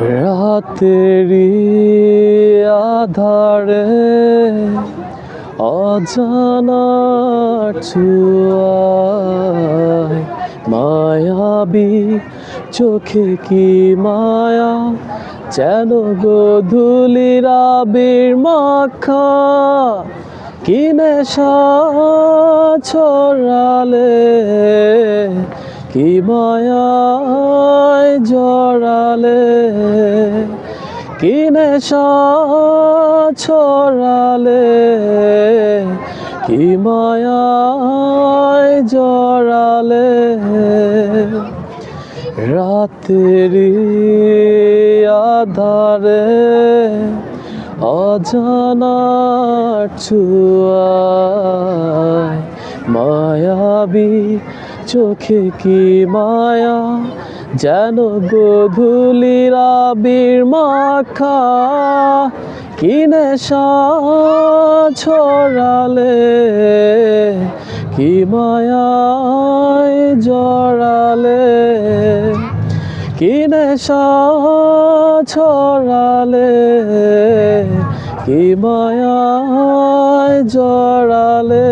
রাতেরি আধারে অজানার ছোঁয়ায় মায়াবী চোখে কি মায়া, যেন গোধূলির আবির মাখা, কি নেশা ছড়ালে, কি মায়ায় জড়ালে, কি নেশা ছড়ালে, কি মায়ায় জড়ালে। রাতেরি আধারে অজানার ছোঁয়ায় মায়াবী চোখে কি মায়া, যেন গোধূলির আবির মাখা, কি নেশা ছড়ালে, কি মায়ায় জড়ালে, কি নেশা ছড়ালে, কি মায়ায় জড়ালে।